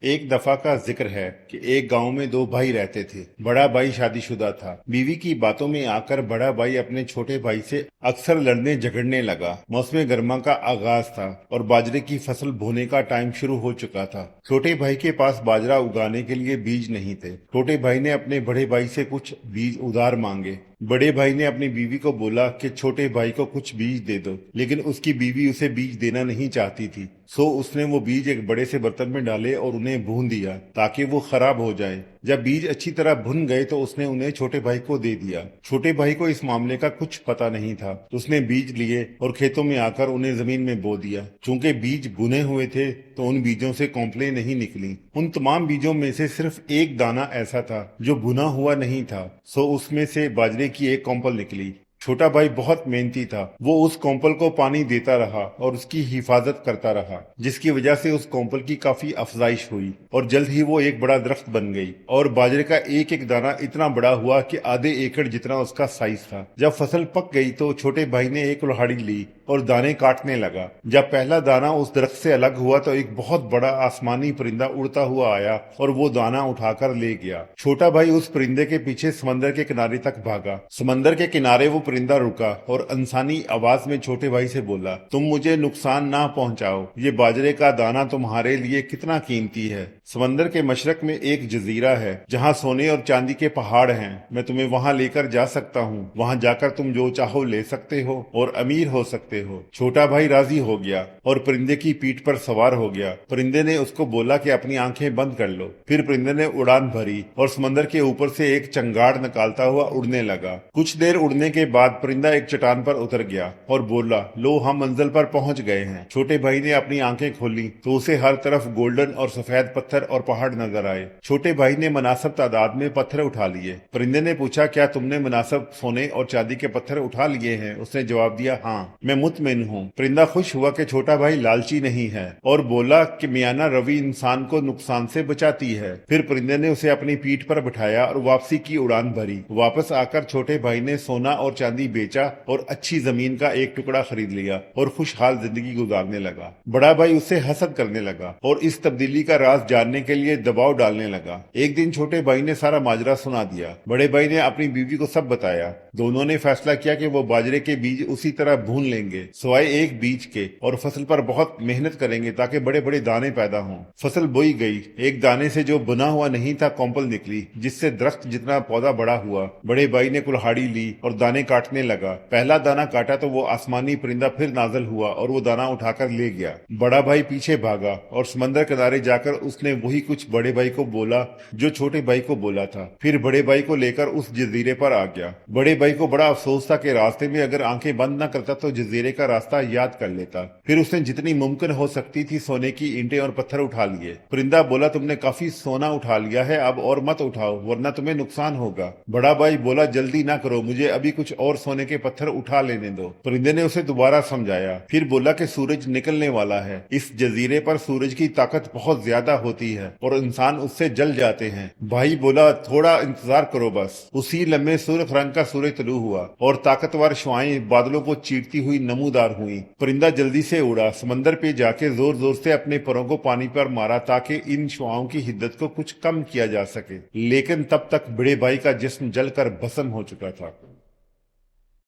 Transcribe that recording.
ایک دفعہ کا ذکر ہے کہ ایک گاؤں میں دو بھائی رہتے تھے۔ بڑا بھائی شادی شدہ تھا۔ بیوی کی باتوں میں آ کر بڑا بھائی اپنے چھوٹے بھائی سے اکثر لڑنے جھگڑنے لگا۔ موسم گرما کا آغاز تھا اور باجرے کی فصل بونے کا ٹائم شروع ہو چکا تھا۔ چھوٹے بھائی کے پاس باجرہ اگانے کے لیے بیج نہیں تھے۔ چھوٹے بھائی نے اپنے بڑے بھائی سے کچھ بیج ادھار مانگے۔ بڑے بھائی نے اپنی بیوی کو بولا کہ چھوٹے بھائی کو کچھ بیج دے دو، لیکن اس کی بیوی اسے بیج دینا نہیں چاہتی تھی۔ سو اس نے وہ بیج ایک بڑے سے برتن میں ڈالے اور انہیں بھون دیا تاکہ وہ خراب ہو جائے۔ جب بیج اچھی طرح بھن گئے تو اس نے انہیں چھوٹے بھائی کو دے دیا۔ چھوٹے بھائی کو اس معاملے کا کچھ پتہ نہیں تھا۔ اس نے بیج لیے اور کھیتوں میں آ کر انہیں زمین میں بو دیا۔ چونکہ بیج بنے ہوئے تھے تو ان بیجوں سے کونپلیں نہیں نکلی۔ ان تمام بیجوں میں سے صرف ایک دانہ ایسا تھا جو بنا ہوا نہیں تھا، سو اس میں سے باجرے کی ایک کونپل نکلی۔ چھوٹا بھائی بہت محنتی تھا۔ وہ اس کونپل کو پانی دیتا رہا اور اس کی حفاظت کرتا رہا، جس کی وجہ سے اس کونپل کی کافی افزائش ہوئی اور جلد ہی وہ ایک بڑا درخت بن گئی اور باجرے کا ایک ایک دانہ اتنا بڑا ہوا کہ آدھے ایکڑ جتنا اس کا سائز تھا۔ جب فصل پک گئی تو چھوٹے بھائی نے ایک کلہاڑی لی اور دانے کاٹنے لگا۔ جب پہلا دانہ اس درخت سے الگ ہوا تو ایک بہت بڑا آسمانی پرندہ اڑتا ہوا آیا اور وہ دانہ اٹھا کر لے گیا۔ چھوٹا بھائی اس پرندے کے پیچھے سمندر کے کنارے تک بھاگا۔ سمندر کے کنارے وہ پرندہ رکا اور انسانی آواز میں چھوٹے بھائی سے بولا، تم مجھے نقصان نہ پہنچاؤ، یہ باجرے کا دانہ تمہارے لیے کتنا قیمتی ہے۔ سمندر کے مشرق میں ایک جزیرہ ہے جہاں سونے اور چاندی کے پہاڑ ہیں، میں تمہیں وہاں لے کر جا سکتا ہوں۔ وہاں جا کر تم جو چاہو لے سکتے ہو اور امیر ہو سکتے ہو۔ چھوٹا بھائی راضی ہو گیا اور پرندے کی پیٹھ پر سوار ہو گیا۔ پرندے نے اس کو بولا کہ اپنی آنکھیں بند کر لو۔ پھر پرندے نے اڑان بھری اور سمندر کے اوپر سے ایک چنگاڑ نکالتا ہوا اڑنے لگا۔ کچھ دیر اڑنے کے بعد پرندہ ایک چٹان پر اتر گیا اور بولا، لو ہم منزل پر پہنچ گئے ہیں۔ چھوٹے بھائی نے اپنی آنکھیں کھولی تو اسے ہر طرف گولڈن اور سفید پتھر اور پہاڑ نظر آئے۔ چھوٹے بھائی نے مناسب تعداد میں پتھر اٹھا لیے۔ پرندے نے پوچھا، کیا تم نے مناسب سونے اور چاندی کے پتھر اٹھا لیے ہیں؟ اس نے جواب دیا، ہاں میں مطمئن ہوں۔ پرندہ خوش ہوا کہ چھوٹا بھائی لالچی نہیں ہے اور بولا کہ میانہ روی انسان کو نقصان سے بچاتی ہے۔ پھر پرندے نے اسے اپنی پیٹھ پر بٹھایا اور واپسی کی اڑان بھری۔ واپس آ کر چھوٹے بھائی نے سونا اور چاندی بیچا اور اچھی زمین کا ایک ٹکڑا خرید لیا اور خوشحال زندگی گزارنے لگا۔ بڑا بھائی اس سے حسد کرنے لگا اور اس تبدیلی کا راز جاننے کے لیے دباؤ ڈالنے لگا۔ ایک دن چھوٹے بھائی نے سارا ماجرا سنا دیا۔ بڑے بھائی نے اپنی بیوی کو سب بتایا۔ دونوں نے فیصلہ کیا کہ وہ باجرے کے بیج اسی طرح بھون لیں گے سوائے ایک بیج کے، اور فصل پر بہت محنت کریں گے تاکہ بڑے بڑے دانے پیدا ہوں۔ فصل بوئی گئی۔ ایک دانے سے جو بنا ہوا نہیں تھا کونپل نکلی، جس سے درخت جتنا پودا بڑا ہوا۔ بڑے بھائی نے کلہاڑی لی اور دانے کاٹنے لگا۔ پہلا دانہ کاٹا تو وہ آسمانی پرندہ پھر نازل ہوا اور وہ دانہ اٹھا کر لے گیا۔ بڑا بھائی پیچھے بھاگا اور سمندر کنارے جا کر اس نے وہی کچھ بڑے بھائی کو بولا جو چھوٹے بھائی کو بولا تھا۔ پھر بڑے بھائی کو لے کر اس جزیرے پر آ گیا۔ بڑے بھائی کو بڑا افسوس تھا کہ راستے میں اگر آنکھیں بند نہ کرتا تو جزیرے کا راستہ یاد کر لیتا۔ پھر اس نے جتنی ممکن ہو سکتی تھی سونے کی اینٹیں اور پتھر اٹھا لیے۔ پرندہ بولا، تم نے کافی سونا اٹھا لیا ہے، اب اور مت اٹھاؤ ورنہ تمہیں نقصان ہوگا۔ بڑا بھائی بولا، جلدی نہ کرو، مجھے ابھی کچھ اور سونے کے پتھر اٹھا لینے دو۔ پرندے نے اسے دوبارہ سمجھایا۔ پھر بولا کہ سورج نکلنے والا ہے، اس جزیرے پر سورج کی طاقت بہت زیادہ ہوتی ہے اور انسان اس سے جل جاتے ہیں۔ بھائی بولا، تھوڑا انتظار کرو بس۔ اسی لمحے سرخ رنگ کا سورج طلوع ہوا اور طاقتور شعاعیں بادلوں کو چیرتی ہوئی نمودار ہوئیں۔ پرندہ جلدی سے اڑا، سمندر پہ جا کے زور زور سے اپنے پروں کو پانی پر مارا تاکہ ان شعاعوں کی حدت کو کچھ کم کیا جا سکے، لیکن تب تک بڑے بھائی کا جسم جل کر بھسم ہو چکا تھا۔